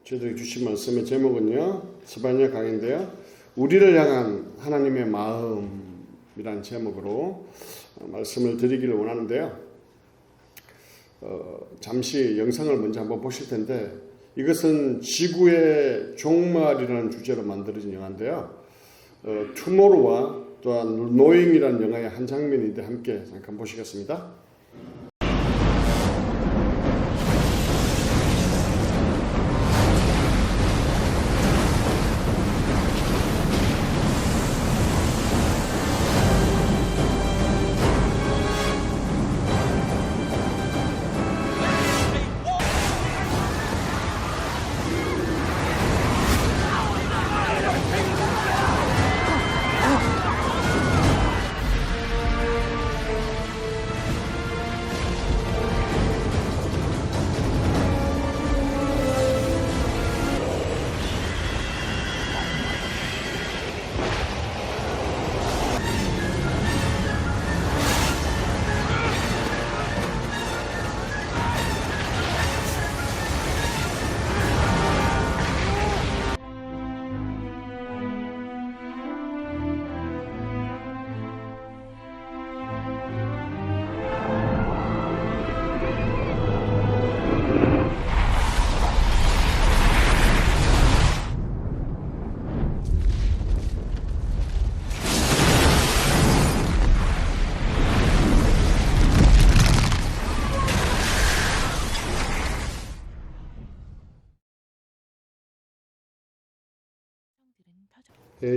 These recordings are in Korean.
저희들이 주신 말씀의 제목은요, 스바냐 강인데요, 우리를 향한 하나님의 마음이라는 제목으로 말씀을 드리기를 원하는데요. 잠시 영상을 먼저 한번 보실 텐데, 이것은 지구의 종말이라는 주제로 만들어진 영화인데요. 투모로우와 또한 노잉이라는 영화의 한 장면인데 함께 잠깐 보시겠습니다.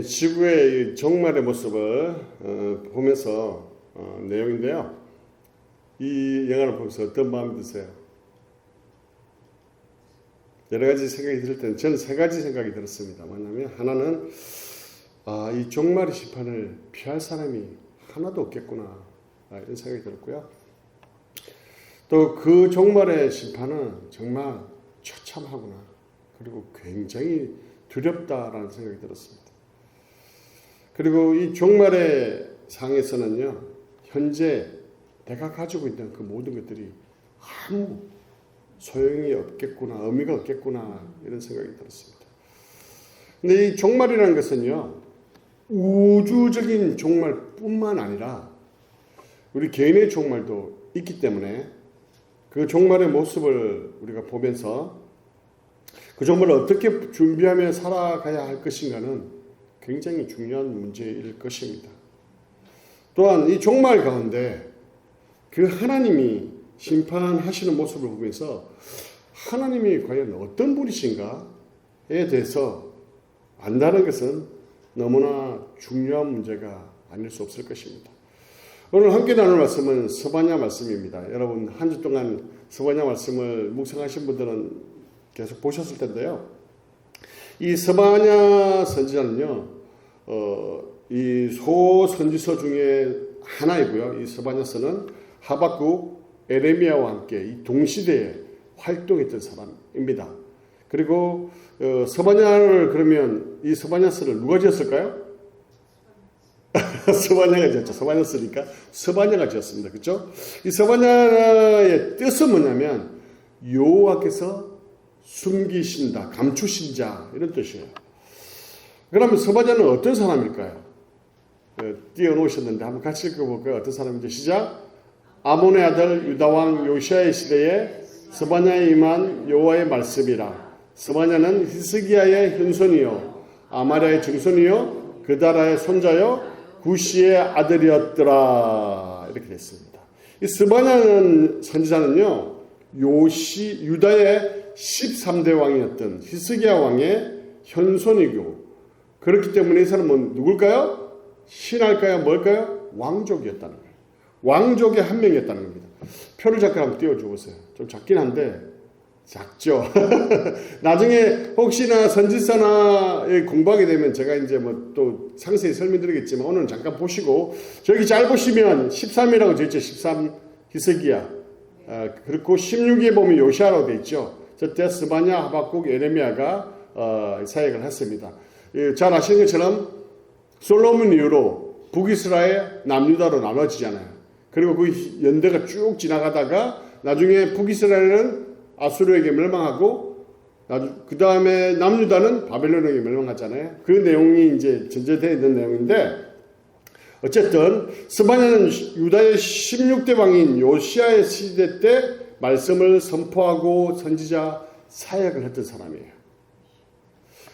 지구의 종말의 모습을 보면서 내용인데요. 이 영화를 보면서 어떤 마음이 드세요? 여러 가지 생각이 들 때는 저는 세 가지 생각이 들었습니다. 뭐냐면 하나는 이 종말의 심판을 피할 사람이 하나도 없겠구나, 이런 생각이 들었고요. 또 그 종말의 심판은 정말 처참하구나, 그리고 굉장히 두렵다라는 생각이 들었습니다. 그리고 이 종말의 상에서는요, 현재 내가 가지고 있는 그 모든 것들이 아무 소용이 없겠구나, 의미가 없겠구나, 이런 생각이 들었습니다. 근데 이 종말이라는 것은요, 우주적인 종말뿐만 아니라 우리 개인의 종말도 있기 때문에 그 종말의 모습을 우리가 보면서 그 종말을 어떻게 준비하며 살아가야 할 것인가는 굉장히 중요한 문제일 것입니다. 또한 이 종말 가운데 그 하나님이 심판하시는 모습을 보면서 하나님이 과연 어떤 분이신가에 대해서 안다는 것은 너무나 중요한 문제가 아닐 수 없을 것입니다. 오늘 함께 나눌 말씀은 스바냐 말씀입니다. 여러분 한 주 동안 스바냐 말씀을 묵상하신 분들은 계속 보셨을 텐데요. 이 스바냐 선지자는요, 이 소선지서 중에 하나이고요. 이 스바냐서는 하박국, 에레미야와 함께 이 동시대에 활동했던 사람입니다. 그리고 스바냐를 그러면 이 스바냐서를 누가 지었을까요? 스바냐가 지었죠. 스바냐서니까 스바냐가 지었습니다. 그렇죠? 이 스바냐의 뜻은 뭐냐면 여호와께서 숨기신다, 감추신 자, 이런 뜻이에요. 그러면 스바냐는 어떤 사람일까요? 띄워놓으셨는데 한번 같이 읽어볼까요? 어떤 사람인지 시작. 아몬의 아들 유다왕 요시아의 시대에 스바냐에 임한 여호와의 말씀이라. 스바냐는 히스기야의 현손이요 아마랴의 증손이요 그다라의 손자요 구시의 아들이었더라. 이렇게 됐습니다. 이 스바냐는 선지자는요, 유다의 13대 왕이었던 히스기야 왕의 현손이고, 그렇기 때문에 이 사람은 누굴까요? 신할까요? 뭘까요? 왕족이었다는 거예요. 왕족의 한 명이었다는 겁니다. 표를 잠깐 한번 띄워줘 보세요. 좀 작긴 한데 작죠. 나중에 혹시나 선지서나 공부하게 되면 제가 이제 뭐 또 상세히 설명드리겠지만 오늘은 잠깐 보시고, 저기 잘 보시면 13이라고 되어 있죠. 13 히스기야. 그리고 16에 보면 요시아라고 되어 있죠. 저때 스바냐, 하박국, 에레미야가 사역을 했습니다. 잘 아시는 것처럼 솔로몬 이후로 북이스라엘, 남유다로 나눠지잖아요. 그리고 그 연대가 쭉 지나가다가 나중에 북이스라엘은 아수르에게 멸망하고 그 다음에 남유다는 바벨론에게 멸망하잖아요. 그 내용이 이제 전제되어 있는 내용인데, 어쨌든 스바냐는 유다의 16대 왕인 요시아의 시대 때 말씀을 선포하고 선지자 사역을 했던 사람이에요.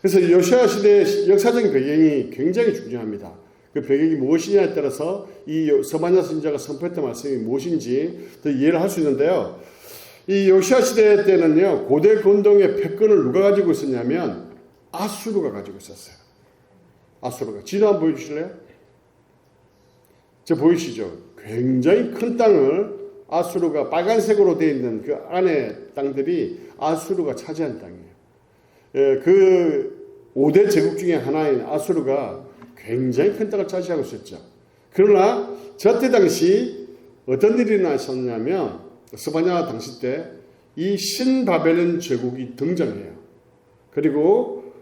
그래서 요시아 시대의 역사적인 배경이 굉장히 중요합니다. 그 배경이 무엇이냐에 따라서 이 스바냐 선지자가 선포했던 말씀이 무엇인지 더 이해를 할 수 있는데요. 이 요시아 시대 때는요, 고대 건동의 패권을 누가 가지고 있었냐면 아수르가 가지고 있었어요. 아수르가. 지도 한번 보여주실래요? 저 보이시죠? 굉장히 큰 땅을 아수르가 빨간색으로 되어 있는 그 안에 땅들이 아수르가 차지한 땅이에요. 그 5대 제국 중에 하나인 아수르가 굉장히 큰 땅을 차지하고 있었죠. 그러나 저때 당시 어떤 일이 일어났었냐면 스바냐 당시 때 이 신바벨론 제국이 등장해요. 그리고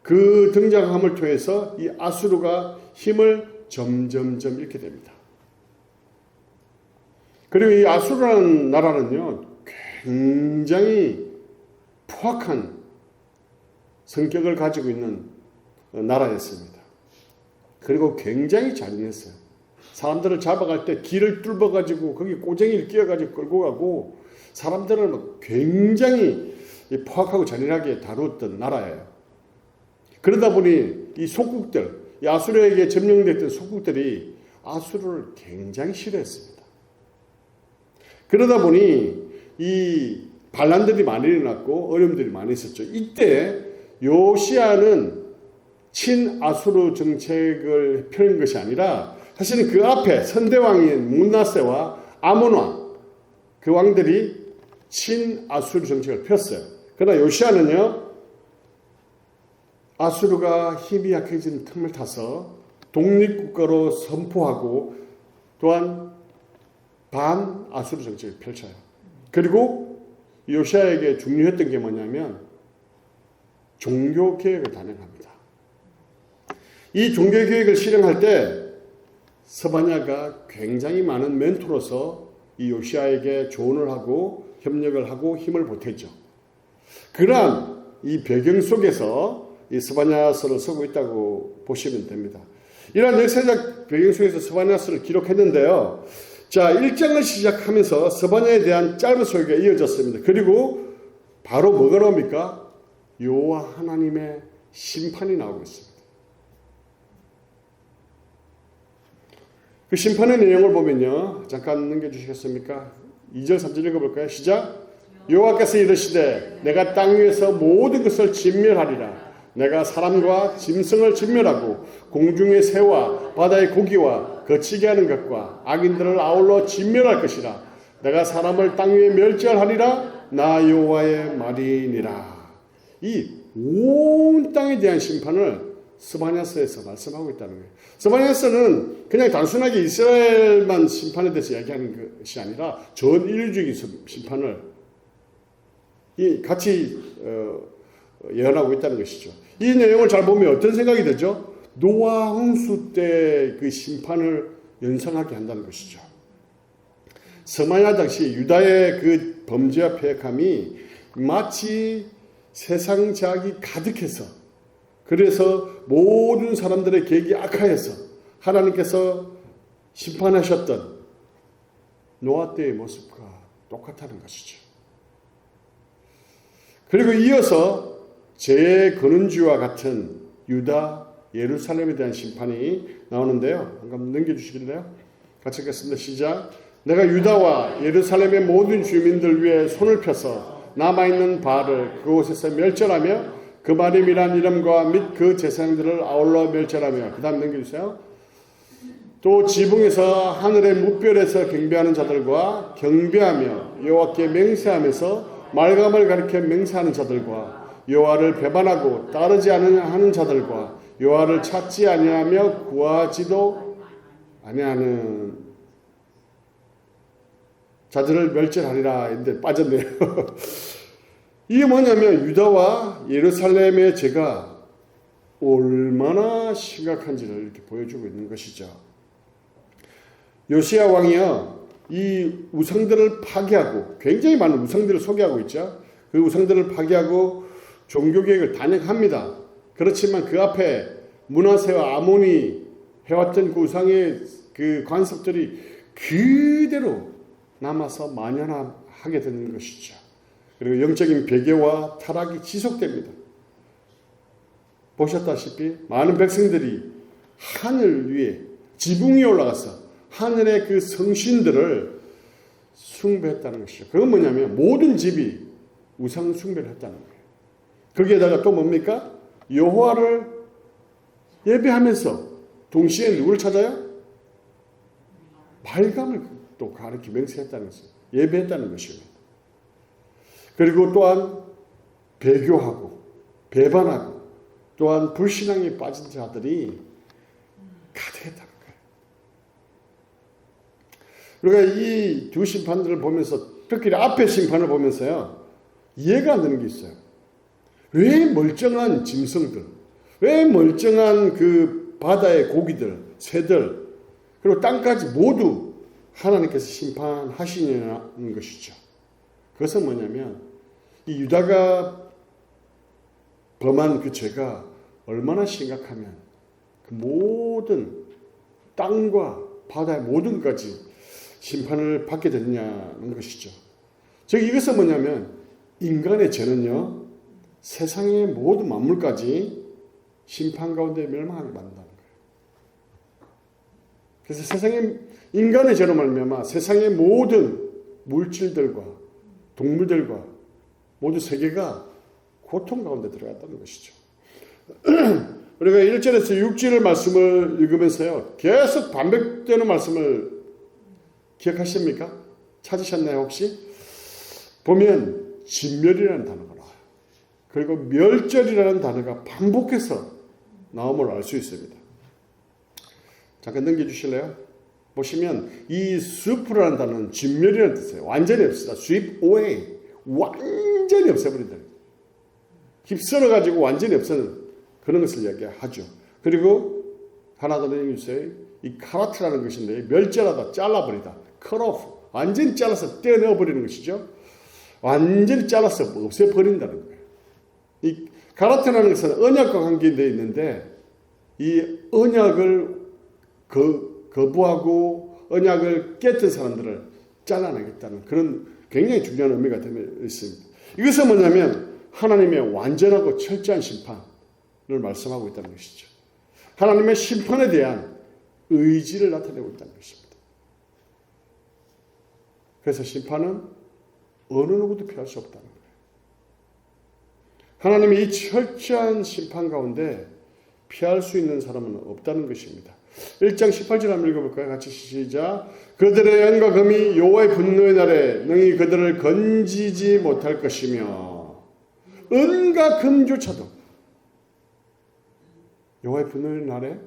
그 등장함을 통해서 이 아수르가 힘을 점점점 잃게 됩니다. 그리고 이 아수르라는 나라는요, 굉장히 포악한 성격을 가지고 있는 나라였습니다. 그리고 굉장히 잔인했어요. 사람들을 잡아갈 때 길을 뚫어가지고 거기 꼬쟁이를 끼워가지고 끌고 가고 사람들을 굉장히 포악하고 잔인하게 다루었던 나라예요. 그러다 보니 이 속국들, 이 아수르에게 점령됐던 속국들이 아수르를 굉장히 싫어했습니다. 그러다 보니 이 반란들이 많이 일어났고 어려움들이 많이 있었죠. 이때 요시아는 친아수르 정책을 펴는 것이 아니라 사실은 그 앞에 선대왕인 므낫세와 아몬 왕, 그 왕들이 친아수르 정책을 폈어요. 그러나 요시아는요, 아수르가 힘이 약해진 틈을 타서 독립국가로 선포하고 또한 반아수르 정책을 펼쳐요. 그리고 요시아에게 중요했던 게 뭐냐면 종교개혁을 단행합니다. 이 종교개혁을 실행할 때 스바냐가 굉장히 많은 멘토로서 이 요시아에게 조언을 하고 협력을 하고 힘을 보탰죠. 그러한 이 배경 속에서 이 스바냐서를 쓰고 있다고 보시면 됩니다. 이러한 역사적 배경 속에서 스바냐서를 기록했는데요. 자, 1장을 시작하면서 스바냐에 대한 짧은 소개가 이어졌습니다. 그리고 바로 뭐가 나옵니까? 여호와 하나님의 심판이 나오고 있습니다. 그 심판의 내용을 보면요. 잠깐 넘겨주시겠습니까? 2절 3절 읽어볼까요? 시작! 여호와께서 이르시되 내가 땅 위에서 모든 것을 진멸하리라. 내가 사람과 짐승을 진멸하고 공중의 새와 바다의 고기와 거치게 하는 것과 악인들을 아울러 진멸할 것이라. 내가 사람을 땅 위에 멸절하리라. 나 여호와의 말이니라. 이 온 땅에 대한 심판을 스바냐서에서 말씀하고 있다는 거예요. 스바냐서는 그냥 단순하게 이스라엘만 심판에 대해서 이야기하는 것이 아니라 전 인류적인 심판을 같이 예언하고 있다는 것이죠. 이 내용을 잘 보면 어떤 생각이 되죠? 노아 홍수 때 그 심판을 연상하게 한다는 것이죠. 스바냐 당시 유다의 그 범죄와 패역함이 마치 세상 제약이 가득해서, 그래서 모든 사람들의 계획이 악하여서 하나님께서 심판하셨던 노아 때의 모습과 똑같다는 것이죠. 그리고 이어서 재건운주와 같은 유다, 예루살렘에 대한 심판이 나오는데요. 한번 넘겨주시길래요? 같이 읽겠습니다. 시작! 내가 유다와 예루살렘의 모든 주민들 위에 손을 펴서 남아있는 바알을 그곳에서 멸절하며 그 마림이란 이름과 및 그 제사장들을 아울러 멸절하며, 그 다음 넘겨주세요. 또 지붕에서 하늘의 무별에서 경배하는 자들과 경배하며 여호와께 맹세하면서 말감을 가리켜 맹세하는 자들과 여호와를 배반하고 따르지 하는 자들과 여호와를 찾지 아니하며 구하지도 아니하는 자들을 멸절하리라. 인데 빠졌네요. 이게 뭐냐면 유다와 예루살렘의 죄가 얼마나 심각한지를 이렇게 보여주고 있는 것이죠. 요시야 왕이요, 이 우상들을 파괴하고, 굉장히 많은 우상들을 소개하고 있죠. 그 우상들을 파괴하고 종교개혁을 단행합니다. 그렇지만 그 앞에 므낫세와 아몬이 해왔던 그 우상의 그 관습들이 그대로 남아서 만연하게 되는 것이죠. 그리고 영적인 배교와 타락이 지속됩니다. 보셨다시피 많은 백성들이 하늘 위에 지붕 위에 올라가서 하늘의 그 성신들을 숭배했다는 것이죠. 그건 뭐냐면 모든 집이 우상 숭배를 했다는 거예요. 거기에다가 또 뭡니까? 여호와를 예배하면서 동시에 누구를 찾아요? 말감을 또 가르치 맹세했다는 것이죠. 예배했다는 것입니다. 그리고 또한 배교하고 배반하고 또한 불신앙에 빠진 자들이 가득했다는 거예요. 우리가 이 두 심판들을 보면서 특히 앞에 심판을 보면서요 이해가 안 되는 게 있어요. 왜 멀쩡한 짐승들, 왜 멀쩡한 그 바다의 고기들, 새들, 그리고 땅까지 모두 하나님께서 심판하시냐는 것이죠. 그것은 뭐냐면 이 유다가 범한 그 죄가 얼마나 심각하면 그 모든 땅과 바다의 모든 것까지 심판을 받게 됐냐는 것이죠. 즉 이것은 뭐냐면 인간의 죄는요 세상의 모든 만물까지 심판 가운데 멸망하게 만든다는 거예요. 그래서 세상의 인간의 죄로 말미암아 세상의 모든 물질들과 동물들과 모두 세계가 고통 가운데 들어갔다는 것이죠. 우리가 1절에서 6절 말씀을 읽으면서요 계속 반복되는 말씀을 기억하십니까? 찾으셨나요 혹시? 보면 진멸이라는 단어가 나와요. 그리고 멸절이라는 단어가 반복해서 나옴을 알 수 있습니다. 잠깐 넘겨주실래요? 보시면 이 sweep라는 단어는 진멸이라는 뜻이에요. 완전히 없습니다. sweep away. 완전히 없애버린다. 휩쓸어가지고 완전히 없애는 그런 것을 이야기하죠. 그리고 하나 더 넘겨주세요. 이 카라트라는 것인데 멸절하다, 잘라버리다. cut off. 완전히 잘라서 떼어내어버리는 것이죠. 완전히 잘라서 없애버린다는 거예요. 이 카라트라는 것은 언약과 관계되어 있는데 이 언약을 거부하고 언약을 깼던 사람들을 잘라내겠다는 그런 굉장히 중요한 의미가 있습니다. 이것은 뭐냐면 하나님의 완전하고 철저한 심판을 말씀하고 있다는 것이죠. 하나님의 심판에 대한 의지를 나타내고 있다는 것입니다. 그래서 심판은 어느 누구도 피할 수 없다는 거예요. 하나님의 이 철저한 심판 가운데 피할 수 있는 사람은 없다는 것입니다. 1장 18절 한번 읽어볼까요? 같이 시작. 그들의 연과 금이 여호와의 분노의 날에 능히 그들을 건지지 못할 것이며 은과 금조차도 여호와의 분노의 날에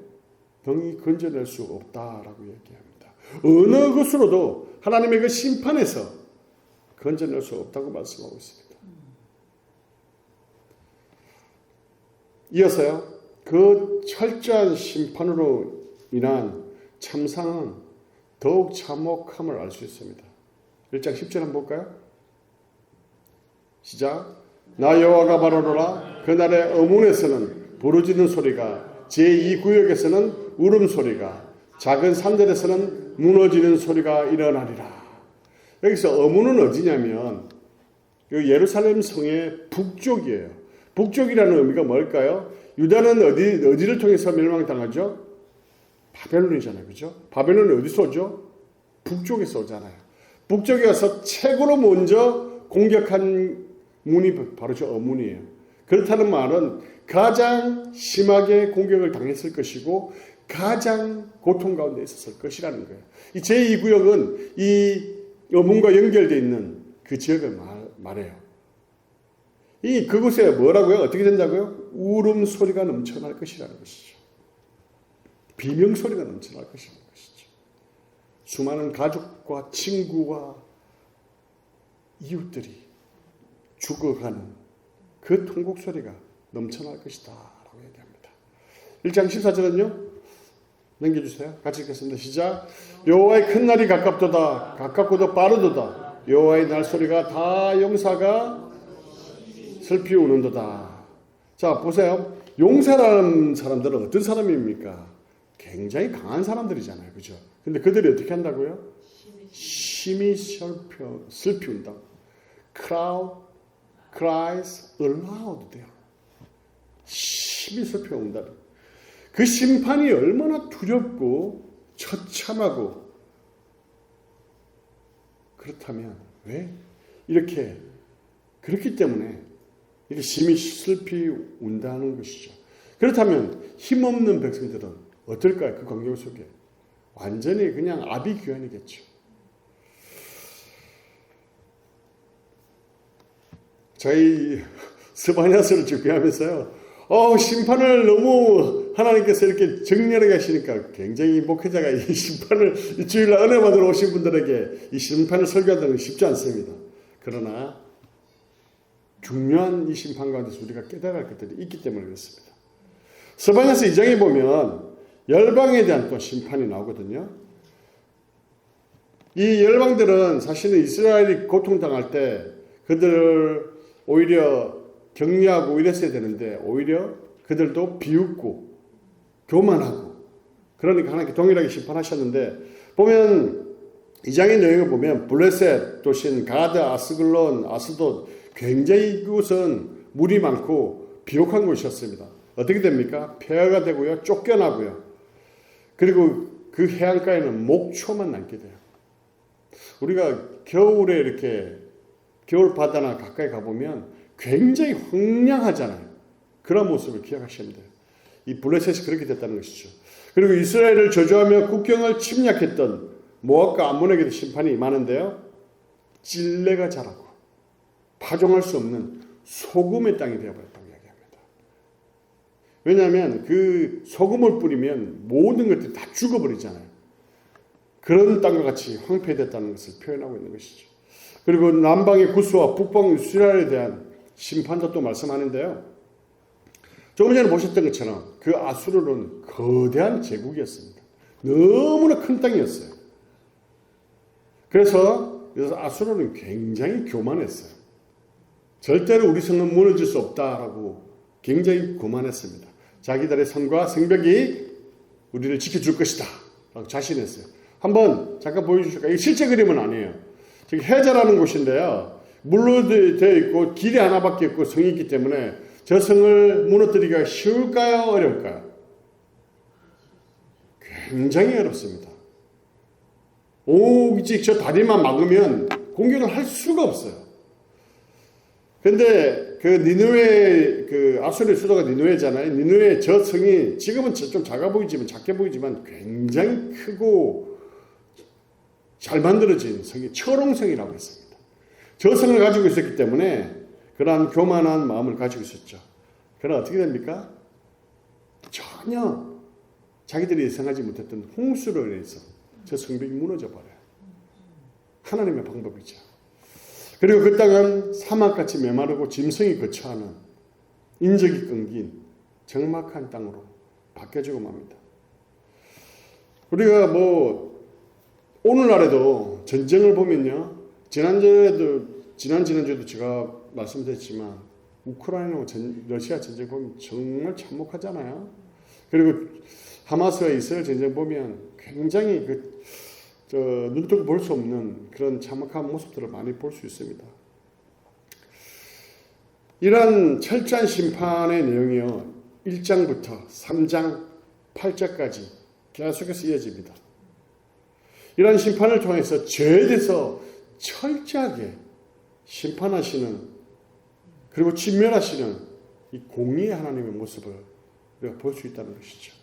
능히 건져낼 수 없다라고 얘기합니다. 어느 것으로도 하나님의 그 심판에서 건져낼 수 없다고 말씀하고 있습니다. 이어서요. 그 철저한 심판으로 인한 참상은 더욱 참혹함을 알 수 있습니다. 1장 10절 한번 볼까요? 시작. 나 여호와가 바로노라. 그날의 어문에서는 부르짖는 소리가 제2구역에서는 울음소리가 작은 산들에서는 무너지는 소리가 일어나리라. 여기서 어문은 어디냐면 예루살렘 성의 북쪽이에요. 북쪽이라는 의미가 뭘까요? 유다는 어디를 통해서 멸망당하죠? 바벨론이잖아요. 그죠? 바벨론은 어디서 오죠? 북쪽에서 오잖아요. 북쪽에 와서 최고로 먼저 공격한 문이 바로 저 어문이에요. 그렇다는 말은 가장 심하게 공격을 당했을 것이고 가장 고통 가운데 있었을 것이라는 거예요. 이 제2구역은 이 어문과 연결되어 있는 그 지역을 말해요. 그곳에 뭐라고요? 어떻게 된다고요? 울음소리가 넘쳐날 것이라는 것이죠. 비명소리가 넘쳐날 것이라는 것이죠. 수많은 가족과 친구와 이웃들이 죽어가는 그 통곡소리가 넘쳐날 것이다 라고 얘기합니다. 1장 14절은요. 넘겨주세요. 같이 읽겠습니다. 시작. 여호와의 큰 날이 가깝도다. 가깝고도 빠르도다. 여호와의 날 소리가 다 용사가 슬피 우는도다. 자, 보세요. 용사라는 사람들은 어떤 사람입니까? 굉장히 강한 사람들이잖아요. 그죠? 근데 그들이 어떻게 한다고요? 심히 슬피 운다고. Crowd cries aloud 돼요. 심히 슬피 운다. 그 심판이 얼마나 두렵고 처참하고, 그렇다면 왜 이렇게, 그렇기 때문에 이렇게 심히 슬피 운다는 것이죠. 그렇다면 힘없는 백성들은 어떨까요? 그 광경 속에 완전히 그냥 아비규환이겠죠. 저희 스바냐스를 준비하면서요, 심판을 너무 하나님께서 이렇게 정렬하게 하시니까 굉장히 목회자가 이 심판을 주일날 은혜 받으러 오신 분들에게 이 심판을 설교하는 건 쉽지 않습니다. 그러나 중요한 이 심판 가운데서 우리가 깨달을 것들이 있기 때문에 그렇습니다. 스바냐스 2장에 보면 열방에 대한 또 심판이 나오거든요. 이 열방들은 사실은 이스라엘이 고통당할 때 그들을 오히려 격려하고 이랬어야 되는데 오히려 그들도 비웃고 교만하고, 그러니까 하나님께 동일하게 심판하셨는데, 보면 이 장의 내용을 보면 블레셋 도시인 가드, 아스글론, 아스돗, 굉장히 이곳은 물이 많고 비옥한 곳이었습니다. 어떻게 됩니까? 폐허가 되고요, 쫓겨나고요. 그리고 그 해안가에는 목초만 남게 돼요. 우리가 겨울에 이렇게 겨울 바다나 가까이 가보면 굉장히 황량하잖아요. 그런 모습을 기억하시면 돼요. 이 블레셋이 그렇게 됐다는 것이죠. 그리고 이스라엘을 저주하며 국경을 침략했던 모압과 암몬에게도 심판이 많은데요, 찔레가 자라고 파종할 수 없는 소금의 땅이 되어버렸다고 이야기합니다. 왜냐하면 그 소금을 뿌리면 모든 것들이 다 죽어버리잖아요. 그런 땅과 같이 황폐됐다는 것을 표현하고 있는 것이죠. 그리고 남방의 구스와 북방 이스라엘에 대한 심판도 또 말씀하는데요, 조금 전에 보셨던 것처럼 그 아수르는 거대한 제국이었습니다. 너무나 큰 땅이었어요. 그래서 아수르는 굉장히 교만했어요. 절대로 우리 성은 무너질 수 없다라고 굉장히 교만했습니다. 자기들의 성과 성벽이 우리를 지켜줄 것이다 라고 자신했어요. 한번 잠깐 보여주실까요? 이게 실제 그림은 아니에요. 지금 해자라는 곳인데요, 물로 되어 있고 길이 하나밖에 없고 성이 있기 때문에 저 성을 무너뜨리기가 쉬울까요? 어려울까요? 굉장히 어렵습니다. 오직 저 다리만 막으면 공격을 할 수가 없어요. 근데 그 니느웨, 그 아수르의 수도가 니느웨잖아요. 니느웨 저 성이 지금은 좀 작아 보이지만, 작게 보이지만 굉장히 크고 잘 만들어진 성이 철옹성이라고 했습니다. 저 성을 가지고 있었기 때문에 그러한 교만한 마음을 가지고 있었죠. 그러나 어떻게 됩니까? 전혀 자기들이 예상하지 못했던 홍수로 인해서 저 성벽이 무너져 버려요. 하나님의 방법이죠. 그리고 그 땅은 사막같이 메마르고 짐승이 거처하는 인적이 끊긴 적막한 땅으로 바뀌어지고 맙니다. 우리가 오늘날에도 전쟁을 보면요, 지난주에도 제가 말씀드렸지만 우크라이나와 러시아 전쟁 보면 정말 참혹하잖아요. 그리고 하마스와 이스라엘 전쟁 보면 굉장히 눈뜨고 볼 수 없는 그런 참혹한 모습들을 많이 볼 수 있습니다. 이러한 철저한 심판의 내용이요, 1장부터 3장 8절까지 계속해서 이어집니다. 이러한 심판을 통해서 죄에 대해서 철저하게 심판하시는, 그리고 진멸하시는 이 공의의 하나님의 모습을 우리가 볼 수 있다는 것이죠.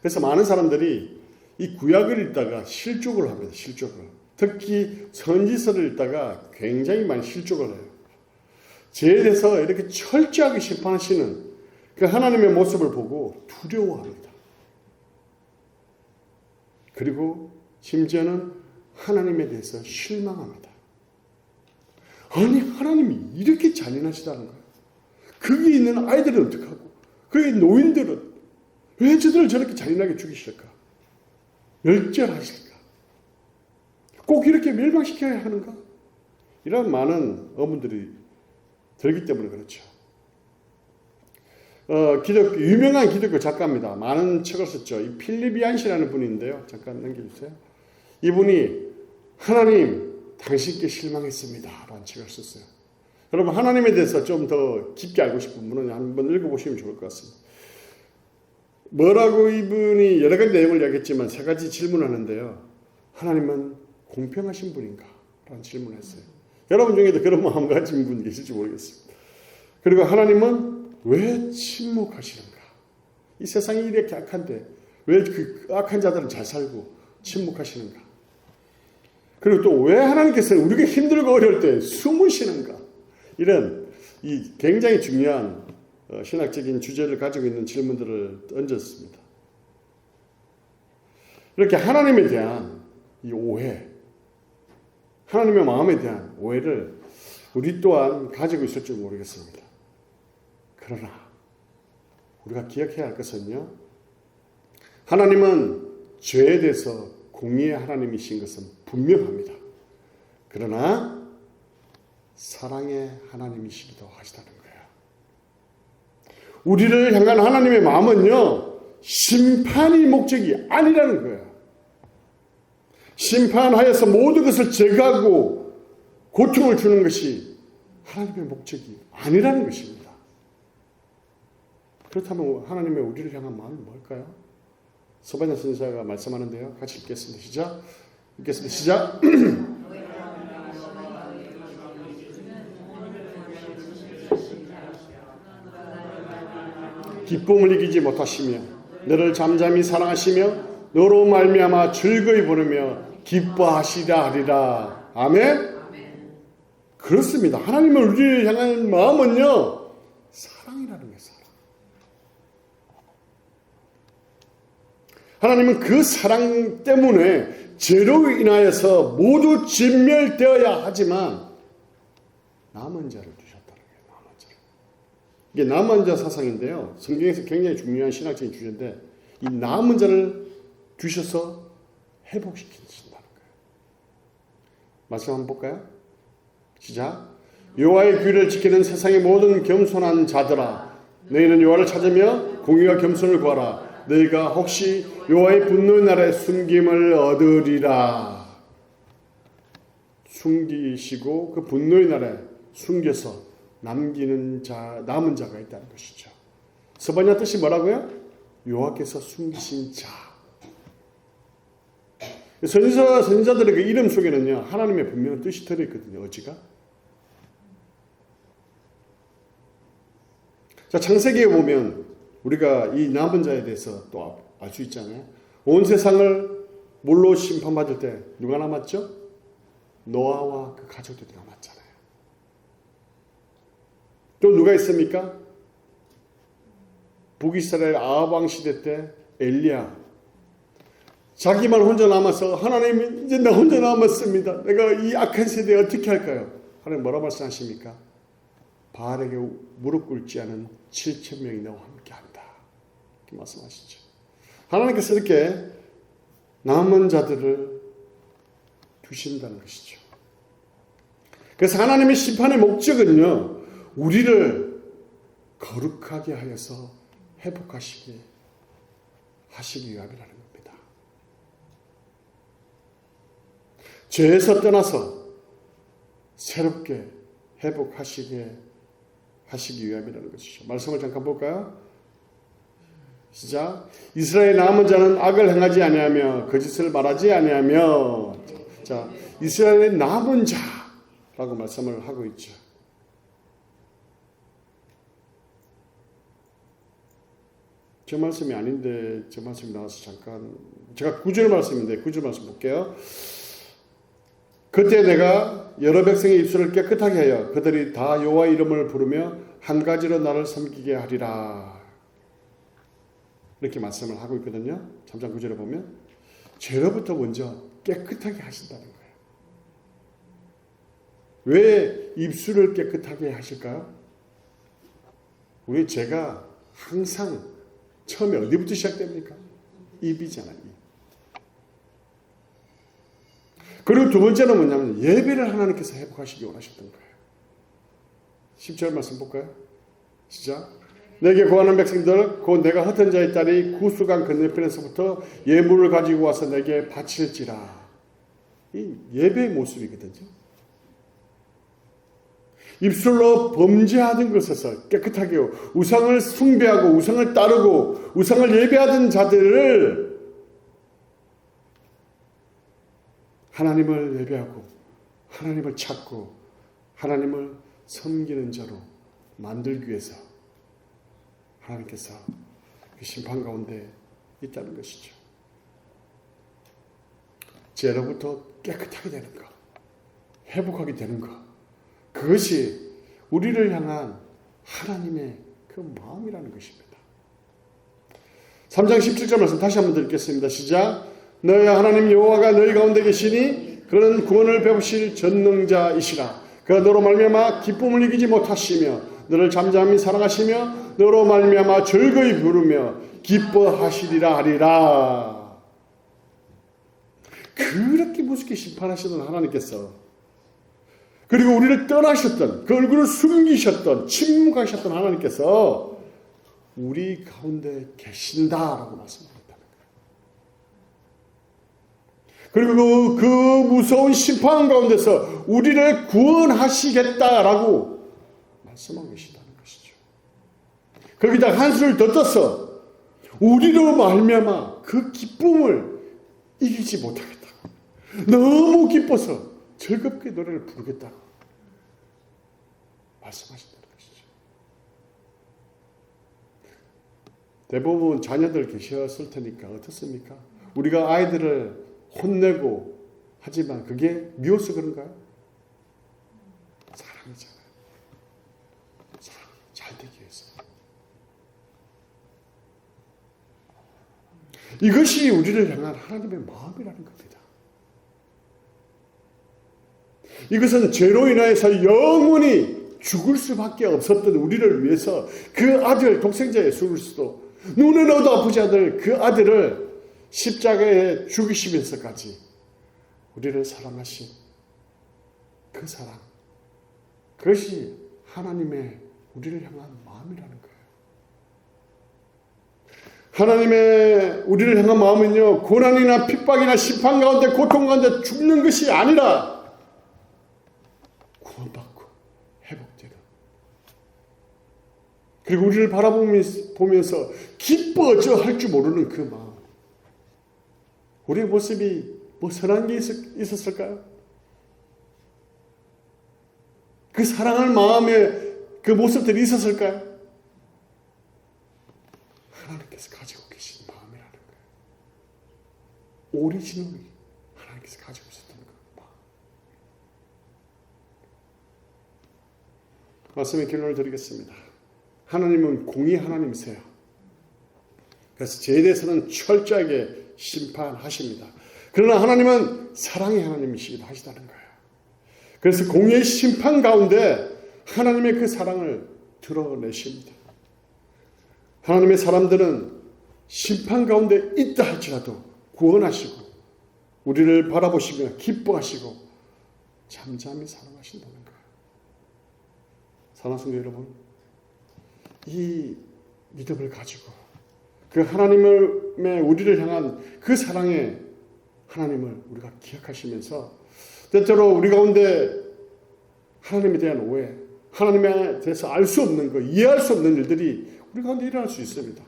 그래서 많은 사람들이 이 구약을 읽다가 실족을 합니다. 실족을. 특히 선지서를 읽다가 굉장히 많이 실족을 해요. 죄에 대해서 이렇게 철저하게 심판하시는 그 하나님의 모습을 보고 두려워합니다. 그리고 심지어는 하나님에 대해서 실망합니다. 아니, 하나님이 이렇게 잔인하시다는 거예요. 거기 있는 아이들은 어떡하고, 거기 노인들은 왜 저들을 저렇게 잔인하게 죽이실까? 멸절하실까? 꼭 이렇게 멸망시켜야 하는가? 이런 많은 어머니들이 들기 때문에 그렇죠. 유명한 기독교 작가입니다. 많은 책을 썼죠. 이 필립 얀시라는 분인데요. 잠깐 넘겨주세요. 이분이 하나님 당신께 실망했습니다 라는 책을 썼어요. 여러분 하나님에 대해서 좀 더 깊게 알고 싶은 분은 한번 읽어보시면 좋을 것 같습니다. 뭐라고 이분이 여러 가지 내용을 이야기했지만 세 가지 질문하는데요. 하나님은 공평하신 분인가? 라는 질문을 했어요. 여러분 중에도 그런 마음 가진 분 계실지 모르겠습니다. 그리고 하나님은 왜 침묵하시는가? 이 세상이 이렇게 악한데 왜 그 악한 자들은 잘 살고 침묵하시는가? 그리고 또 왜 하나님께서 우리가 힘들고 어려울 때 숨으시는가? 이런 이 굉장히 중요한 신학적인 주제를 가지고 있는 질문들을 던졌습니다. 이렇게 하나님에 대한 이 오해, 하나님의 마음에 대한 오해를 우리 또한 가지고 있을 줄 모르겠습니다. 그러나 우리가 기억해야 할 것은요. 하나님은 죄에 대해서 공의의 하나님이신 것은 분명합니다. 그러나 사랑의 하나님이시기도 하시다는 거예요. 우리를 향한 하나님의 마음은요. 심판이 목적이 아니라는 거예요. 심판하여서 모든 것을 제거하고 고통을 주는 것이 하나님의 목적이 아니라는 것입니다. 그렇다면 하나님의 우리를 향한 마음은 뭘까요? 서반야 선지자가 말씀하는데요. 같이 읽겠습니다. 시작. 읽겠습니다. 시작. 기쁨을 이기지 못하시며 너를 잠잠히 사랑하시며 너로 말미암아 즐거이 부르며 기뻐하시라 하리라. 아멘. 그렇습니다. 하나님은 우리를 향한 마음은요. 사랑이라는 거예요. 사랑. 하나님은 그 사랑 때문에 죄로 인하여서 모두 진멸되어야 하지만 남은 자를 주셨다는 거예요. 남은 자를. 이게 남은 자 사상인데요. 성경에서 굉장히 중요한 신학적인 주제인데 이 남은 자를 주셔서 회복시키신다는 거예요. 말씀 한번 볼까요? 시작. 여호와의 규례를 지키는 세상의 모든 겸손한 자들아 너희는 여호와를 찾으며 공의와 겸손을 구하라. 너희가 혹시 여호와의 분노의 날에 숨김을 얻으리라. 숨기시고 그 분노의 날에 숨겨서 남은 자가 있다는 것이죠. 서반야 뜻이 뭐라고요? 여호와께서 숨기신 자. 선지자들의 그 이름 속에는요 하나님의 분명한 뜻이 들어있거든요. 어지가. 자, 창세기에 보면 우리가 이 남은 자에 대해서 또 알 수 있잖아요. 온 세상을 물로 심판받을 때 누가 남았죠? 노아와 그 가족들이 남았잖아요. 또 누가 있습니까? 북이스라엘 아합 왕 시대 때 엘리야. 자기만 혼자 남아서 하나님 이제 나 혼자 남았습니다. 내가 이 악한 세대에 어떻게 할까요? 하나님 뭐라 말씀하십니까? 바알에게 무릎 꿇지 않은 7,000명이 너와 함께한다. 이렇게 말씀하시죠. 하나님께서 이렇게 남은 자들을 두신다는 것이죠. 그래서 하나님의 심판의 목적은요. 우리를 거룩하게 하여서 회복하시기 위함이라는 겁니다. 죄에서 떠나서 새롭게 회복하시기 위함이라는 것이죠. 말씀을 잠깐 볼까요? 시작. 이스라엘 남은 자는 악을 행하지 아니하며 거짓을 말하지 아니하며. 자, 이스라엘의 남은 자라고 말씀을 하고 있죠. 제 말씀이 아닌데 제 말씀이 나와서 잠깐 제가 9절 말씀인데 9절 말씀 볼게요. 그때 내가 여러 백성의 입술을 깨끗하게 하여 그들이 다 여호와 이름을 부르며 한 가지로 나를 섬기게 하리라. 이렇게 말씀을 하고 있거든요. 3장 9절에 보면 죄로부터 먼저 깨끗하게 하신다는 거예요. 왜 입술을 깨끗하게 하실까요? 우리 죄가 항상 처음에 어디부터 시작됩니까? 입이잖아요. 입. 그리고 두 번째는 뭐냐면 예배를 하나님께서 회복하시기 원하셨던 거예요. 10절 말씀 볼까요? 시작. 내게 구하는 백성들 곧 내가 흩은 자의 딸이 구수강 건너편에서부터 예물을 가지고 와서 내게 바칠지라. 이 예배의 모습이거든요. 입술로 범죄하던 것에서 깨끗하게 우상을 숭배하고 우상을 따르고 우상을 예배하던 자들을 하나님을 예배하고 하나님을 찾고 하나님을 섬기는 자로 만들기 위해서 하나님께서 그 심판 가운데 있다는 것이죠. 죄로부터 깨끗하게 되는 것, 회복하게 되는 것, 그것이 우리를 향한 하나님의 그 마음이라는 것입니다. 3장 17절 말씀 다시 한번 드리겠습니다. 시작. 너희 하나님 여호와가 너희 가운데 계시니 그는 구원을 베푸실 전능자이시라. 그가 너로 말미암아 기쁨을 이기지 못하시며 너를 잠잠히 사랑하시며 너로 말미암아 즐거이 부르며 기뻐하시리라 하리라. 그렇게 무섭게 심판하시던 하나님께서 그리고 우리를 떠나셨던 그 얼굴을 숨기셨던 침묵하셨던 하나님께서 우리 가운데 계신다라고 말씀하셨다는 거예요. 그리고 그 무서운 심판 가운데서 우리를 구원하시겠다라고 말씀하고 계시다는 것이죠. 거기다 한수를 더 떠서 우리로 말미암아 그 기쁨을 이기지 못하겠다고 너무 기뻐서 즐겁게 노래를 부르겠다고 말씀하신다는 것이죠. 대부분 자녀들 계셨을 테니까 어떻습니까? 우리가 아이들을 혼내고 하지만 그게 미워서 그런가요? 사랑이잖아요. 사랑 잘 되기 위해서. 이것이 우리를 향한 하나님의 마음이라는 겁니다. 이것은 죄로 인하여서 영원히 죽을 수밖에 없었던 우리를 위해서 그 아들 독생자 예수 그리스도 눈에 넣어도 아프지 않을 그 아들을 십자가에 죽이시면서까지 우리를 사랑하신 그 사랑, 그것이 하나님의 우리를 향한 마음이라는 거예요. 하나님의 우리를 향한 마음은요, 고난이나 핍박이나 심판 가운데 고통 가운데 죽는 것이 아니라 구원받고 회복되는, 그리고 우리를 바라보면서 기뻐져 할 줄 모르는 그 마음. 우리의 모습이 뭐 선한 게 있었을까요? 그 사랑할 마음에 그 모습들이 있었을까요? 하나님께서 가지고 계신 마음이라는 거예요. 오리지널이 하나님께서 가지고 있었던 그 마음. 말씀의 결론을 드리겠습니다. 하나님은 공의 하나님이세요. 그래서 죄에 대해서는 철저하게 심판하십니다. 그러나 하나님은 사랑의 하나님이시기도 하시다는 거예요. 그래서 공의의 심판 가운데 하나님의 그 사랑을 드러내십니다. 하나님의 사람들은 심판 가운데 있다 할지라도 구원하시고 우리를 바라보시며 기뻐하시고 잠잠히 사랑하신다는 거예요. 사랑하는 여러분, 이 믿음을 가지고 그 하나님의 우리를 향한 그 사랑의 하나님을 우리가 기억하시면서 때때로 우리 가운데 하나님에 대한 오해, 하나님에 대해서 알 수 없는 것, 이해할 수 없는 일들이 우리 가운데 일어날 수 있습니다.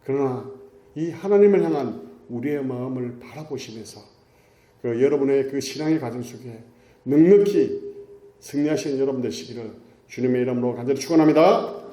그러나 이 하나님을 향한 우리의 마음을 바라보시면서 그 여러분의 그 신앙의 과정 속에 넉넉히 승리하시는 여러분 되시기를 주님의 이름으로 간절히 축원합니다.